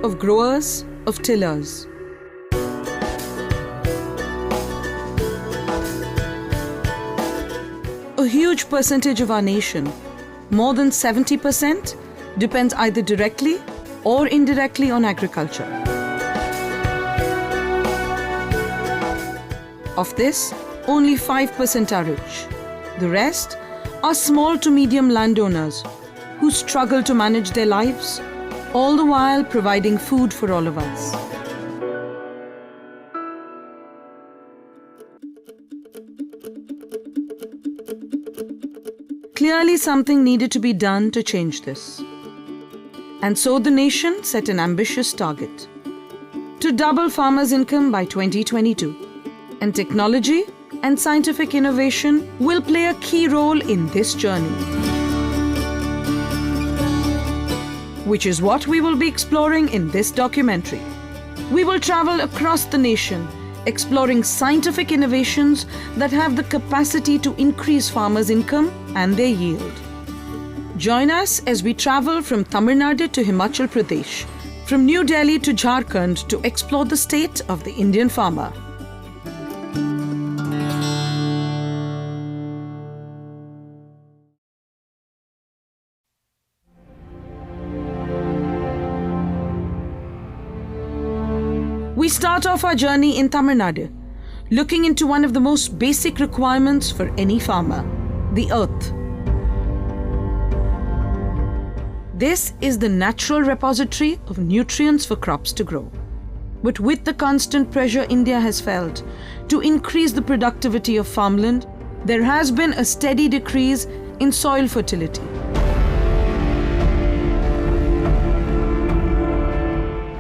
of growers, of tillers. A huge percentage of our nation, more than 70%, depends either directly or indirectly on agriculture. Of this, only 5% are rich. The rest are small to medium landowners who struggle to manage their lives, all the while providing food for all of us. Clearly, something needed to be done to change this. And so the nation set an ambitious target: to double farmers' income by 2022. And technology and scientific innovation will play a key role in this journey, which is what we will be exploring in this documentary. We will travel across the nation, exploring scientific innovations that have the capacity to increase farmers' income and their yield. Join us as we travel from Tamil Nadu to Himachal Pradesh, from New Delhi to Jharkhand to explore the state of the Indian farmer. We start off our journey in Tamil Nadu, looking into one of the most basic requirements for any farmer: the earth. This is the natural repository of nutrients for crops to grow. But with the constant pressure India has felt to increase the productivity of farmland, there has been a steady decrease in soil fertility.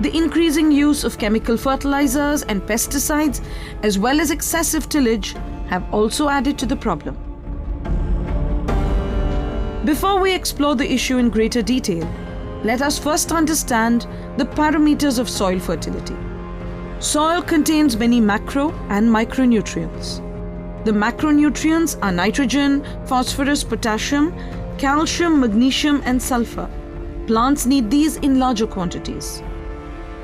The increasing use of chemical fertilizers and pesticides, as well as excessive tillage, have also added to the problem. Before we explore the issue in greater detail, let us first understand the parameters of soil fertility. Soil contains many macro and micronutrients. The macronutrients are nitrogen, phosphorus, potassium, calcium, magnesium, and sulfur. Plants need these in larger quantities.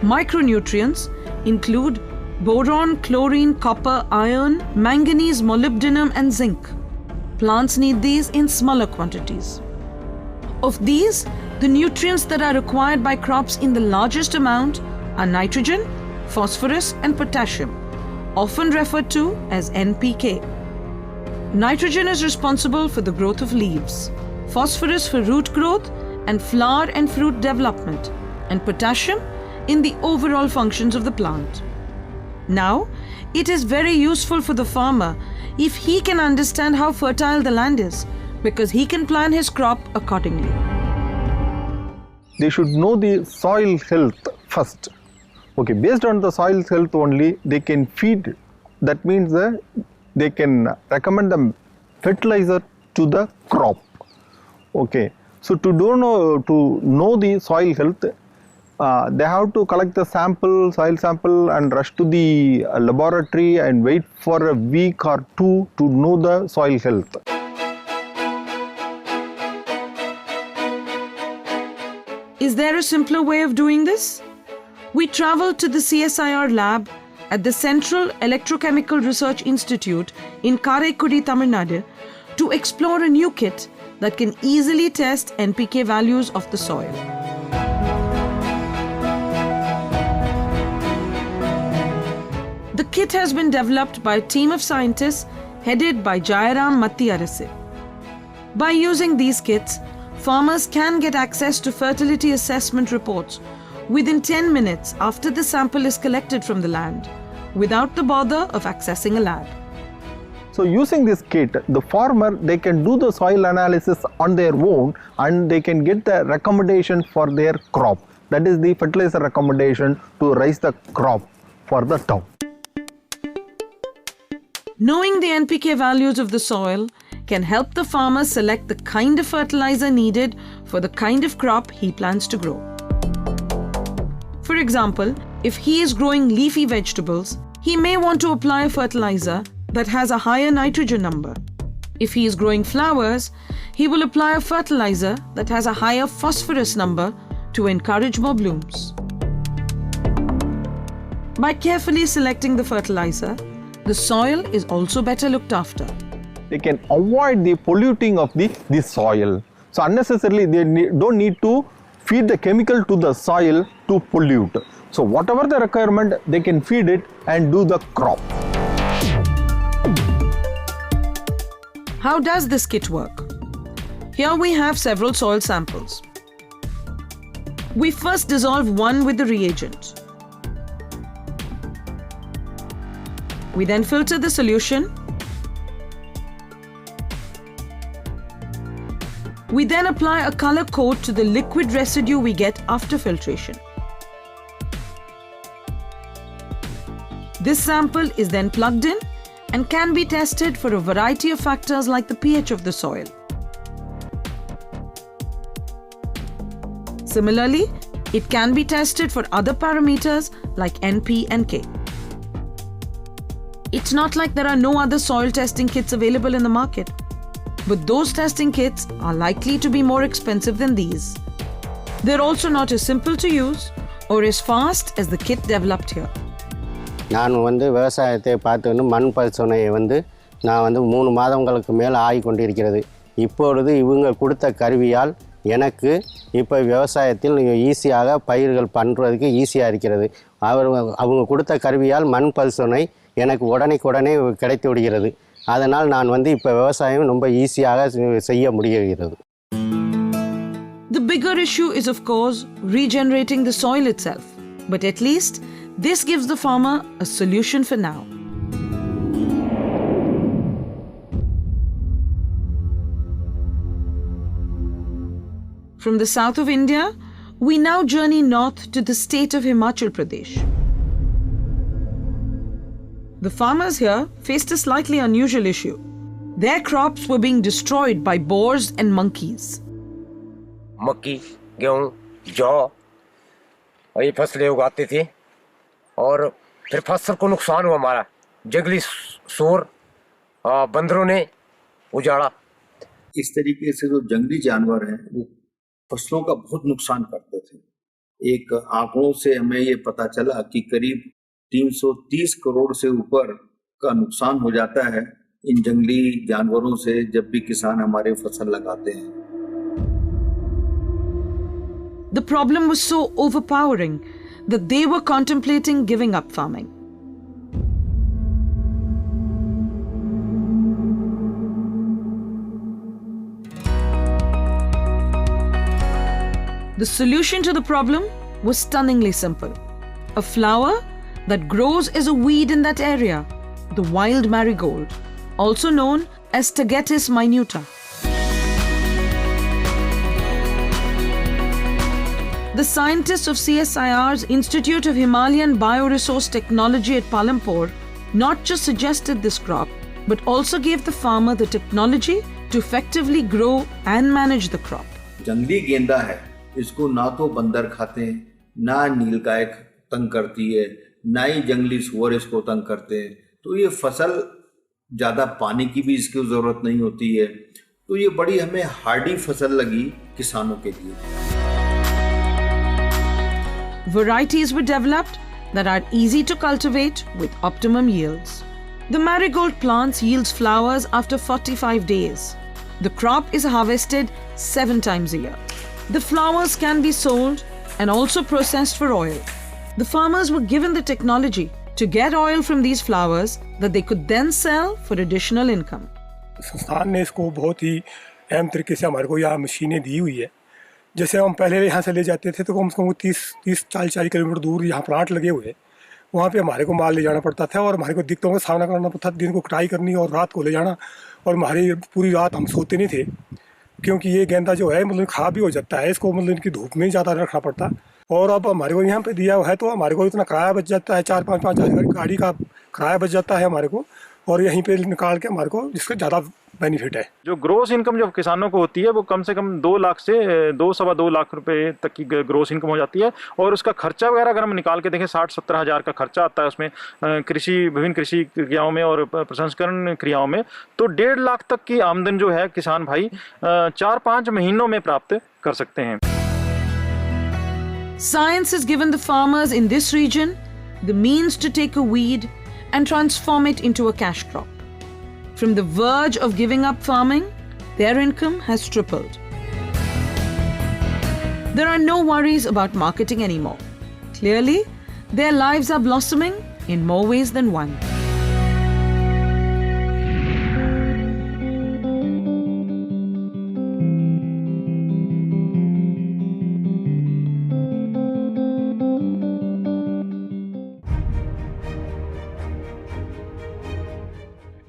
Micronutrients include boron, chlorine, copper, iron, manganese, molybdenum, and zinc. Plants need these in smaller quantities. Of these, the nutrients that are required by crops in the largest amount are nitrogen, phosphorus, and potassium, often referred to as NPK. Nitrogen is responsible for the growth of leaves, phosphorus for root growth and flower and fruit development, and potassium in the overall functions of the plant. Now, it is very useful for the farmer if he can understand how fertile the land is, because he can plan his crop accordingly. They should know the soil health first. Okay, based on the soil health only, they can feed. That means that they can recommend the fertilizer to the crop. Okay, so to know the soil health, they have to collect the soil sample, and rush to the laboratory and wait for a week or two to know the soil health. Is there a simpler way of doing this? We traveled to the CSIR lab at the Central Electrochemical Research Institute in Karaikudi, Tamil Nadu, to explore a new kit that can easily test NPK values of the soil. The kit has been developed by a team of scientists headed by Jayaram Mattiyarasu. By using these kits, farmers can get access to fertility assessment reports within 10 minutes after the sample is collected from the land, without the bother of accessing a lab. So using this kit, the farmer, they can do the soil analysis on their own, and they can get the recommendation for their crop. That is the fertilizer recommendation to raise the crop for the town. Knowing the NPK values of the soil can help the farmer select the kind of fertilizer needed for the kind of crop he plans to grow. For example, if he is growing leafy vegetables, he may want to apply a fertilizer that has a higher nitrogen number. If he is growing flowers, he will apply a fertilizer that has a higher phosphorus number to encourage more blooms. By carefully selecting the fertilizer, the soil is also better looked after. They can avoid the polluting of the soil. So unnecessarily they don't need to feed the chemical to the soil to pollute. So whatever the requirement, they can feed it and do the crop. How does this kit work? Here we have several soil samples. We first dissolve one with the reagent. We then filter the solution. We then apply a color coat to the liquid residue we get after filtration. This sample is then plugged in and can be tested for a variety of factors like the pH of the soil. Similarly, it can be tested for other parameters like NP and K. It's not like there are no other soil testing kits available in the market, but those testing kits are likely to be more expensive than these. They're also not as simple to use or as fast as the kit developed here. நான் விவசாயத்தை பார்த்து மண் பரிசோதனையை நான் 3 மாதங்களுக்கு மேல் ஆகி கொண்டிருக்கிறது. இப்பொழுது இவங்க கொடுத்த கருவியால் எனக்கு இப்போ விவசாயத்தில் ஈஸியாக பயிர்கள் பண்ணுறதுக்கு ஈஸியாக இருக்கிறது. அவங்க கொடுத்த கருவியால் மண் பரிசோதனை எனக்கு உடனே கிடைத்து விடுகிறது. அதனால் நான் இப்போ விவசாயம் ரொம்ப ஈஸியாக செய்ய முடிகிறது. The bigger issue is of course regenerating the soil itself, but at least this gives the farmer a solution for now. From the south of India, we now journey north to the state of Himachal Pradesh. The farmers here faced a slightly unusual issue. Their crops were being destroyed by boars and monkeys. मक्की, गेहूँ, जौ और ये फसलें उगाते थे और फिर फसल को नुकसान हुआ हमारा. जंगली सूर बंदरों ने उजाड़ा. इस तरीके से जो जंगली जानवर हैं वो फसलों का बहुत नुकसान करते थे. एक आंकड़ों से हमें ये पता चला कि करीब 330 करोड़ से ऊपर का नुकसान हो जाता है इन जंगली जानवरों से जब भी किसान हमारे फसल लगाते हैं. The problem was so overpowering that they were contemplating giving up farming. The solution to the problem was stunningly simple. A flower that grows as a weed in that area, the wild marigold, also known as Tagetes minuta. The scientists of CSIR's Institute of Himalayan Bioresource Technology at Palampur not just suggested this crop, but also gave the farmer the technology to effectively grow and manage the crop. जंगली गेंदा है, इसको ना तो बंदर खाते हैं, ना नीलगाय तंग करती है, ना ही जंगली सूअर इसको तंग करते हैं. तो ये फसल ज़्यादा पानी की भी इसकी ज़रूरत नहीं होती है. तो ये बड़ी हमें हार्डी फसल लगी किसानों के लिए. Varieties were developed that are easy to cultivate with optimum yields. The marigold plant yields flowers after 45 days. The crop is harvested 7 times a year. The flowers can be sold and also processed for oil. The farmers were given the technology to get oil from these flowers that they could then sell for additional income. संस्थान ने इसको बहुत ही अहम तरीके से हमारे को यहाँ मशीनें दी हुई है. जैसे हम पहले यहाँ से ले जाते थे तो कम से कम 30-40 किलोमीटर दूर यहाँ प्लांट लगे हुए, वहाँ पे हमारे को माल ले जाना पड़ता था और हमारे को दिक्कतों का सामना करना पड़ता था. दिन को कटाई करनी और रात को ले जाना, और हमारी पूरी रात हम सोते नहीं थे क्योंकि ये गेंदा जो है खराब भी हो जाता है. इसको इनकी धूप में ज़्यादा रखना पड़ता. और अब हमारे को यहाँ पे दिया हुआ है तो हमारे को इतना किराया बच जाता है, 4-5 हज़ार गाड़ी का किराया बच जाता है हमारे को, और यहीं पे निकाल के हमारे को इसका ज़्यादा बेनिफिट है. जो ग्रोस इनकम जो किसानों को होती है वो कम से कम 2 लाख से 2-2.25 लाख रुपए तक की ग्रोस इनकम हो जाती है. और उसका खर्चा वगैरह अगर हम निकाल के देखें 60-70 हज़ार का खर्चा आता है उसमें, विभिन्न कृषि क्रियाओं में और प्रसंस्करण क्रियाओं में. तो 1.5 लाख तक की आमदन जो है किसान भाई 4-5 महीनों में प्राप्त कर सकते हैं. Science has given the farmers in this region the means to take a weed and transform it into a cash crop. From the verge of giving up farming, their income has tripled. There are no worries about marketing anymore. Clearly, their lives are blossoming in more ways than one.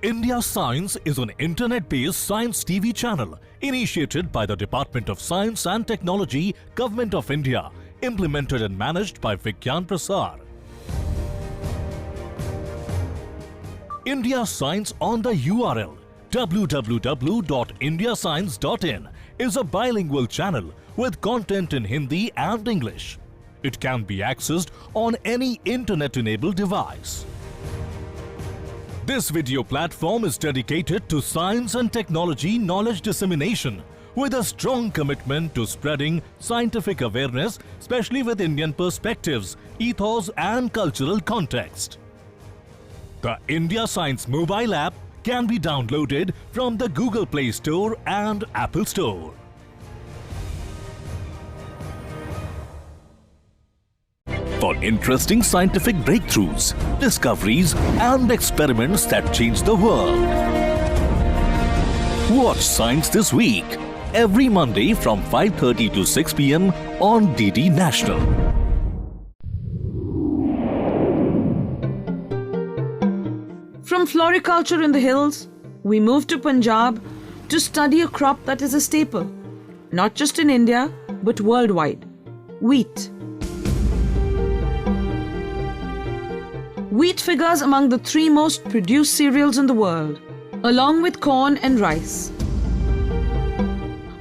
India Science is an internet-based science TV channel initiated by the Department of Science and Technology, Government of India, implemented and managed by Vigyan Prasar. India Science on the URL www.indiascience.in is a bilingual channel with content in Hindi and English. It can be accessed on any internet-enabled device. This video platform is dedicated to science and technology knowledge dissemination with a strong commitment to spreading scientific awareness, especially with Indian perspectives, ethos and cultural context. The India Science mobile app can be downloaded from the Google Play Store and Apple Store. For interesting scientific breakthroughs, discoveries and experiments that change the world. Watch Science This Week every Monday from 5:30 to 6 p.m. on DD National. From floriculture in the hills, we move to Punjab to study a crop that is a staple, not just in India, but worldwide: wheat. Wheat figures among the 3 most produced cereals in the world, along with corn and rice.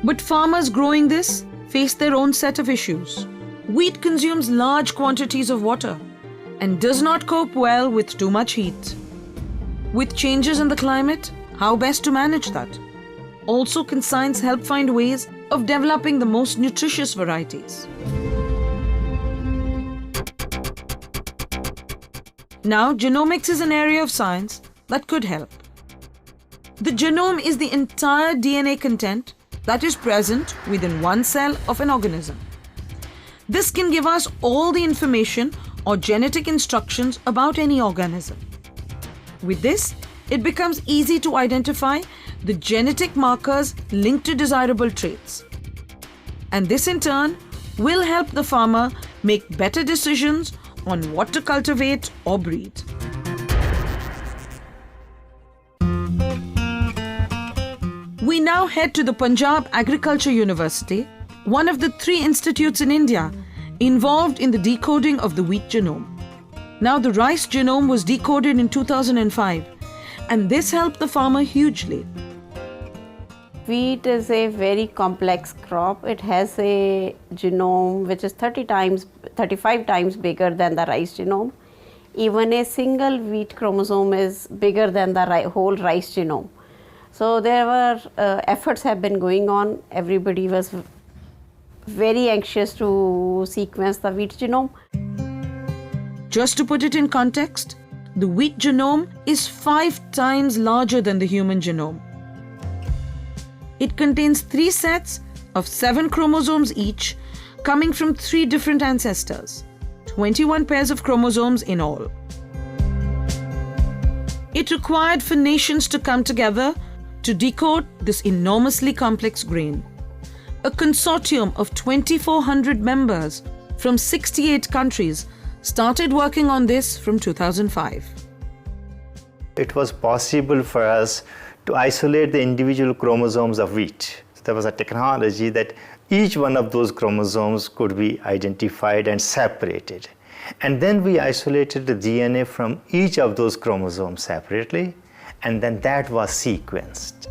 But farmers growing this face their own set of issues. Wheat consumes large quantities of water and does not cope well with too much heat. With changes in the climate, how best to manage that? Also, can science help find ways of developing the most nutritious varieties? Now, genomics is an area of science that could help. The genome is the entire DNA content that is present within one cell of an organism. This can give us all the information or genetic instructions about any organism. With this, it becomes easy to identify the genetic markers linked to desirable traits. And this in turn will help the farmer make better decisions on what to cultivate or breed. We now head to the Punjab Agriculture University, one of the 3 institutes in India involved in the decoding of the wheat genome. Now, the rice genome was decoded in 2005, and this helped the farmer hugely. Wheat is a very complex crop. It has a genome which is 35 times bigger than the rice genome. Even a single wheat chromosome is bigger than the whole rice genome. So there were efforts have been going on. Everybody was very anxious to sequence the wheat genome. Just to put it in context, the wheat genome is 5 times larger than the human genome. It contains 3 sets of 7 chromosomes each, coming from 3 different ancestors, 21 pairs of chromosomes in all. It required for nations to come together to decode this enormously complex grain. A consortium of 2,400 members from 68 countries started working on this from 2005. It was possible for us to isolate the individual chromosomes of wheat. So there was a technology that each one of those chromosomes could be identified and separated. And then we isolated the DNA from each of those chromosomes separately, and then that was sequenced.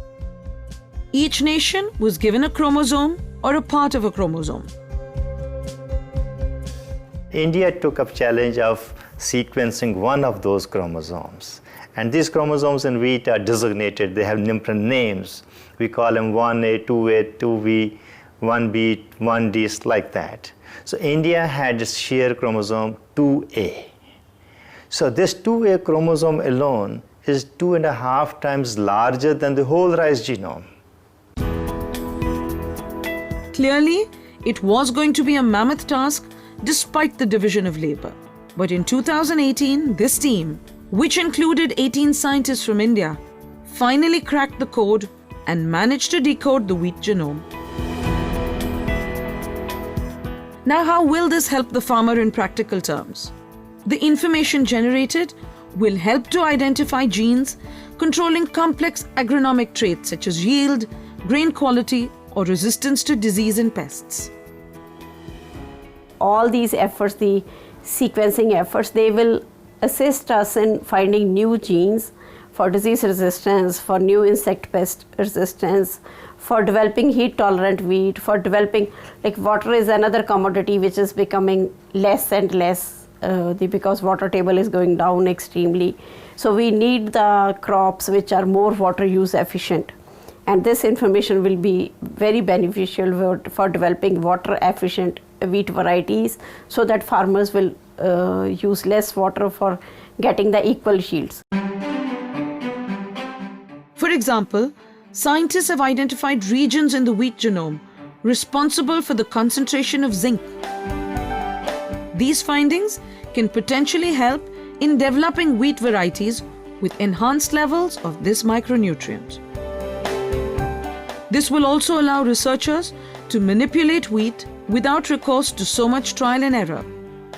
Each nation was given a chromosome or a part of a chromosome. India took up challenge of sequencing one of those chromosomes. And these chromosomes in wheat are designated, they have different names. We call them 1A, 2A, 2B, 1B, 1D, like that. So India had its shear chromosome 2A. So this 2A chromosome alone is 2.5 times larger than the whole rice genome. Clearly, it was going to be a mammoth task despite the division of labor. But in 2018, this team, which included 18 scientists from India, finally cracked the code and managed to decode the wheat genome. Now, how will this help the farmer in practical terms? The information generated will help to identify genes controlling complex agronomic traits such as yield, grain quality, or resistance to disease and pests. All these efforts, the sequencing efforts, they will assist us in finding new genes for disease resistance, for new insect pest resistance, for developing heat tolerant wheat, for developing, like water is another commodity which is becoming less and less because water table is going down extremely. So we need the crops which are more water use efficient. And this information will be very beneficial for developing water efficient wheat varieties so that farmers will use less water for getting the equal yields. For example, scientists have identified regions in the wheat genome responsible for the concentration of zinc. These findings can potentially help in developing wheat varieties with enhanced levels of this micronutrient. This will also allow researchers to manipulate wheat without recourse to so much trial and error.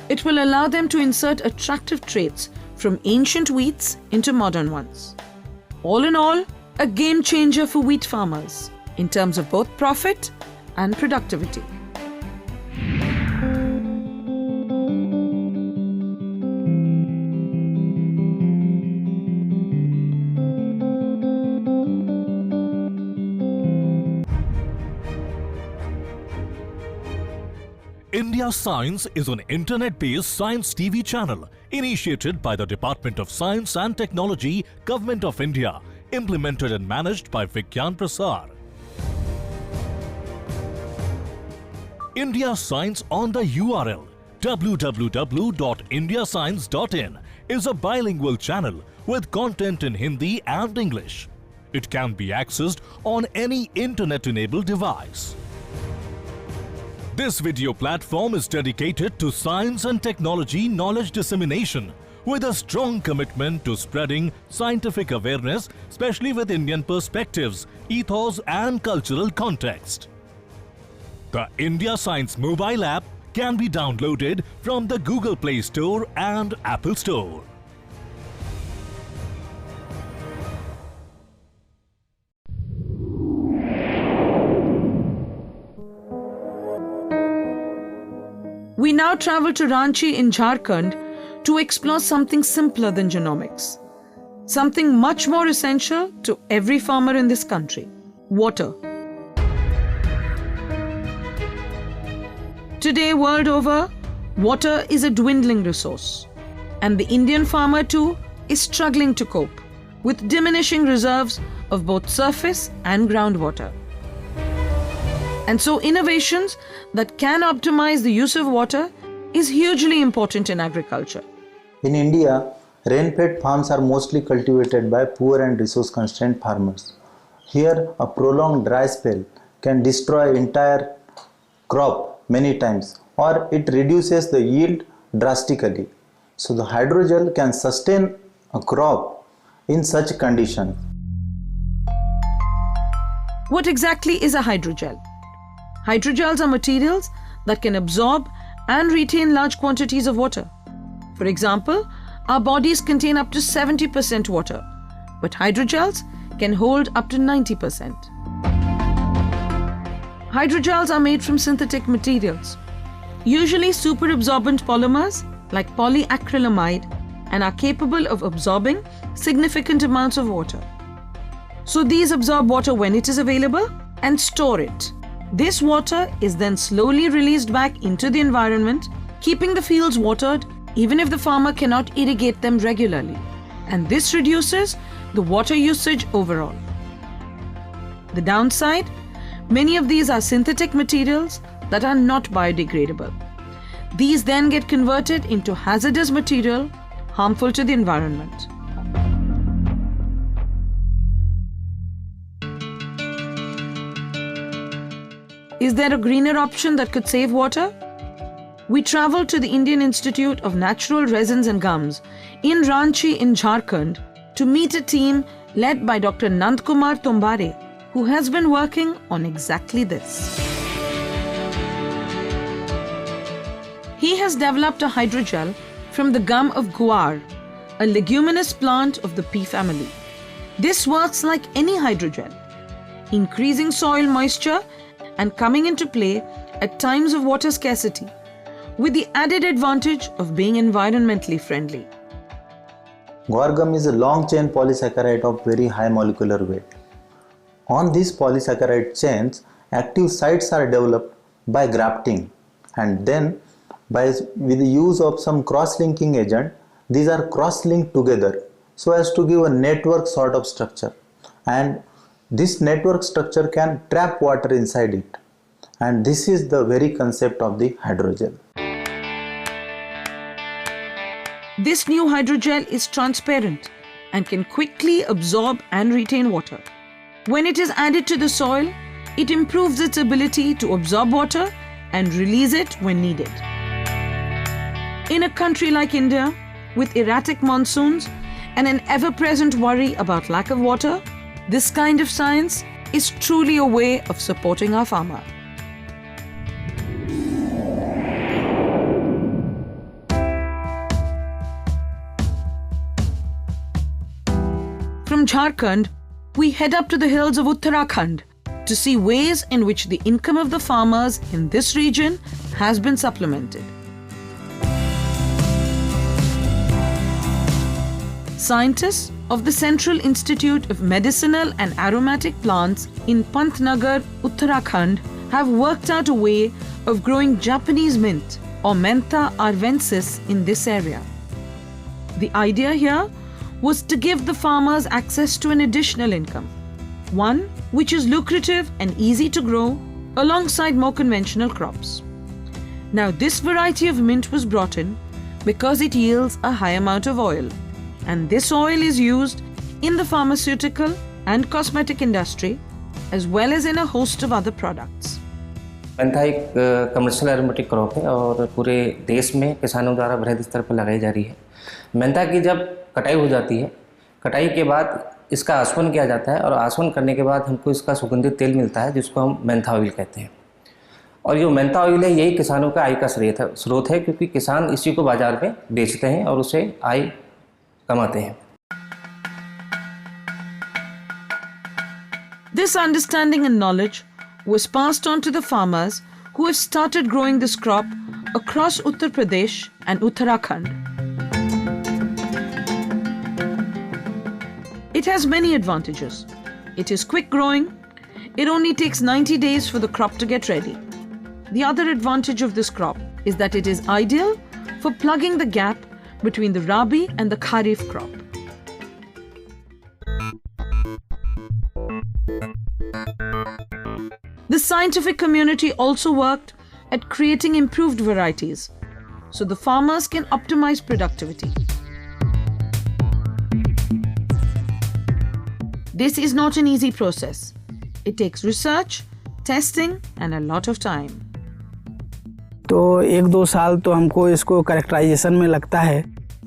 It will allow them to insert attractive traits from ancient wheats into modern ones. All in all, a game changer for wheat farmers in terms of both profit and productivity. India Science is an internet-based science TV channel initiated by the Department of Science and Technology, Government of India, implemented and managed by Vigyan Prasar. India Science on the URL www.indiascience.in is a bilingual channel with content in Hindi and English. It can be accessed on any internet-enabled device. This video platform is dedicated to science and technology knowledge dissemination with a strong commitment to spreading scientific awareness, especially with Indian perspectives, ethos and cultural context. The India Science mobile app can be downloaded from the Google Play Store and Apple Store. We now travel to Ranchi in Jharkhand to explore something simpler than genomics. Something much more essential to every farmer in this country: water. Today, world over, water is a dwindling resource. And the Indian farmer too is struggling to cope with diminishing reserves of both surface and groundwater. And so innovations that can optimize the use of water is hugely important in agriculture. In India, rain-fed farms are mostly cultivated by poor and resource-constrained farmers. Here, a prolonged dry spell can destroy entire crop many times, or it reduces the yield drastically. So the hydrogel can sustain a crop in such conditions. What exactly is a hydrogel? Hydrogels are materials that can absorb and retain large quantities of water. For example, our bodies contain up to 70% water, but hydrogels can hold up to 90%. Hydrogels are made from synthetic materials, usually superabsorbent polymers like polyacrylamide, and are capable of absorbing significant amounts of water. So these absorb water when it is available and store it. This water is then slowly released back into the environment, keeping the fields watered even if the farmer cannot irrigate them regularly. And this reduces the water usage overall. The downside? Many of these are synthetic materials that are not biodegradable. These then get converted into hazardous material, harmful to the environment. Is there a greener option that could save water? We traveled to the Indian Institute of Natural Resins and Gums in Ranchi in Jharkhand to meet a team led by Dr. Nandkumar Tombare, who has been working on exactly this. He has developed a hydrogel from the gum of guar, a leguminous plant of the pea family. This works like any hydrogel, increasing soil moisture and coming into play at times of water scarcity, with the added advantage of being environmentally friendly. Guar gum is a long-chain polysaccharide of very high molecular weight. On these polysaccharide chains, active sites are developed by grafting, and then with the use of some cross-linking agent, these are cross-linked together so as to give a network sort of structure. And this network structure can trap water inside it. And this is the very concept of the hydrogel. This new hydrogel is transparent and can quickly absorb and retain water. When it is added to the soil, it improves its ability to absorb water and release it when needed. In a country like India, with erratic monsoons and an ever-present worry about lack of water, this kind of science is truly a way of supporting our farmer. From Jharkhand, we head up to the hills of Uttarakhand to see ways in which the income of the farmers in this region has been supplemented. Scientists of the Central Institute of Medicinal and Aromatic Plants in Pantnagar, Uttarakhand have worked out a way of growing Japanese mint or Mentha arvensis in this area. The idea here was to give the farmers access to an additional income, one which is lucrative and easy to grow alongside more conventional crops. Now, this variety of mint was brought in because it yields a high amount of oil, and this oil is used in the pharmaceutical and cosmetic industry as well as in a host of other products. Mentha एक commercial aromatic crop है और पूरे देश में किसानों द्वारा बृहद स्तर पर लगाई जा रही है। मेंथा की जब कटाई हो जाती है, कटाई के बाद इसका आसवन किया जाता है और आसवन करने के बाद हमको इसका सुगंधित तेल मिलता है जिसको हम मेंथा ऑयल कहते हैं। और जो मेंथा ऑयल है यही किसानों का आय का स्रोत है क्योंकि किसान इसी को बाज़ार में बेचते हैं और उसे आय कमाते हैं। This understanding and knowledge was passed on to the farmers who have started growing this crop across Uttar Pradesh and Uttarakhand. It has many advantages. It is quick growing. It only takes 90 days for the crop to get ready. The other advantage of this crop is that it is ideal for plugging the gap between the Rabi and the Kharif crop. The scientific community also worked at creating improved varieties so the farmers can optimize productivity. This is not an easy process. It takes research, testing and a lot of time. तो 1-2 साल तो हमको इसको characterisation में लगता है,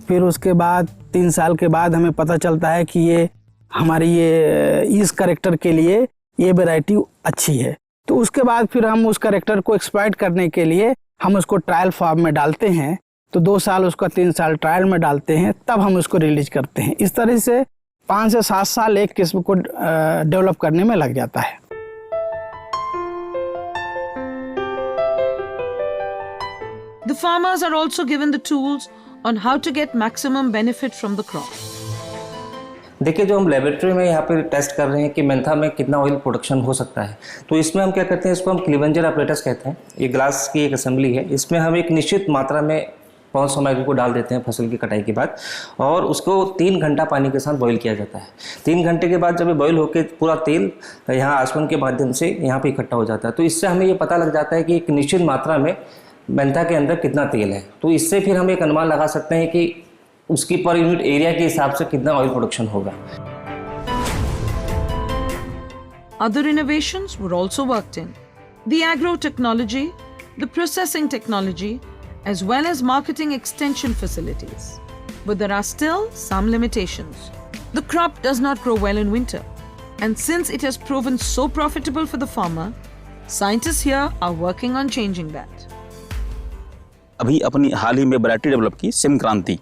फिर उसके बाद 3 साल के बाद हमें पता चलता है कि ये हमारी ये इस कैरेक्टर के लिए ये वैरायटी अच्छी है। तो उसके बाद फिर हम उस कैरेक्टर को एक्सप्लॉइट करने के लिए हम उसको ट्रायल फार्म में डालते हैं। तो 2 साल उसका 3 साल ट्रायल में डालते हैं, तब हम उसको रिलीज करते हैं। इस तरह से 5 से 7 साल एक किस्म को डेवलप करने में लग जाता है। The farmers are also given the tools on how to get maximum benefit from the crop. देखिए, जो हम लेबोरेटरी में यहाँ पे टेस्ट कर रहे हैं कि मेंथा में कितना ऑयल प्रोडक्शन हो सकता है, तो इसमें हम क्या करते हैं, इसको हम क्लीवेंजर ऑपरेटर्स कहते हैं। ये ग्लास की एक असेंबली है, इसमें हम एक निश्चित मात्रा में पौन सामग्री को डाल देते हैं फसल की कटाई के बाद और उसको 3 घंटा पानी के साथ बॉईल किया जाता है। 3 घंटे के बाद जब ये बॉईल होकर पूरा तेल यहाँ आसवन के माध्यम से यहाँ पे इकट्ठा हो जाता है, तो इससे हमें ये पता लग जाता है कि एक निश्चित मात्रा में मेंथा के अंदर कितना तेल है। तो इससे फिर हम एक अनुमान लगा सकते हैं कि उसकी पर यूनिट एरिया के हिसाब से कितना ऑयल प्रोडक्शन होगा। Other innovations were also worked in. The agro-technology, the processing technology, as well as marketing extension facilities. But there are still some limitations. The crop does not grow well in winter. And since it has proven so profitable for the farmer, scientists here are working on changing that. अभी अपनी हाल ही में variety develop की SIM क्रांति।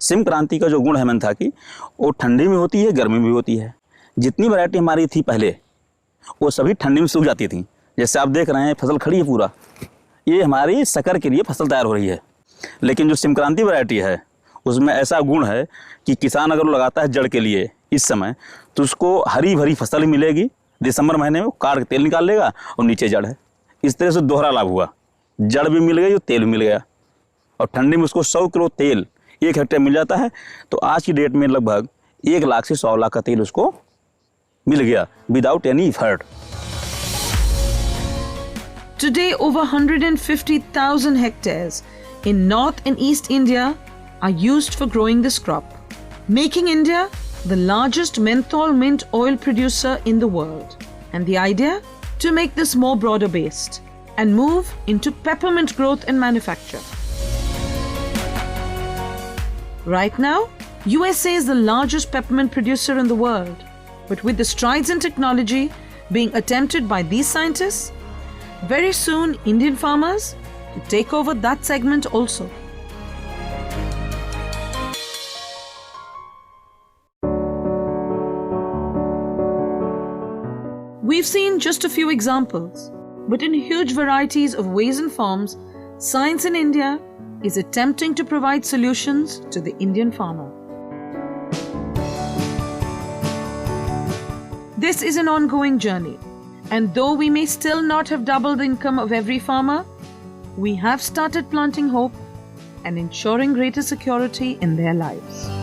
SIM क्रांति का जो गुण है मेंथा की, वो ठंडी में होती है, गर्मी में होती है। जितनी वैरायटी हमारी थी पहले, वो सभी ठंडी में सूख जाती थी। जैसे आप देख रहे हैं फसल खड़ी है पूरा, ये हमारी शक्कर के लिए फसल तैयार हो रही है। लेकिन जो सिम क्रांति वैरायटी है, उसमें ऐसा गुण है कि किसान अगर लगाता है जड़ के लिए इस समय, तो उसको हरी भरी फसल मिलेगी। दिसंबर महीने में काट के तेल निकाल लेगा और नीचे जड़ है। इस तरह से दोहरा लाभ हुआ, जड़ भी मिल गई और तेल भी मिल गया। और ठंडी में उसको 100 किलो तेल 1 हेक्टेयर मिल जाता है। तो आज की डेट में लगभग 1 लाख से 100 लाख का तेल उसको मिल गया without any effort. Today, over 150,000 hectares in North and East India are used for growing this crop, making India the largest menthol mint oil producer in the world. And the idea? To make this more broader based and move into peppermint growth and manufacture. Right now, USA is the largest peppermint producer in the world. But with the strides in technology being attempted by these scientists, very soon Indian farmers will take over that segment also. We've seen just a few examples, but in huge varieties of ways and forms, science in India is attempting to provide solutions to the Indian farmer. This is an ongoing journey, and though we may still not have doubled the income of every farmer, we have started planting hope and ensuring greater security in their lives.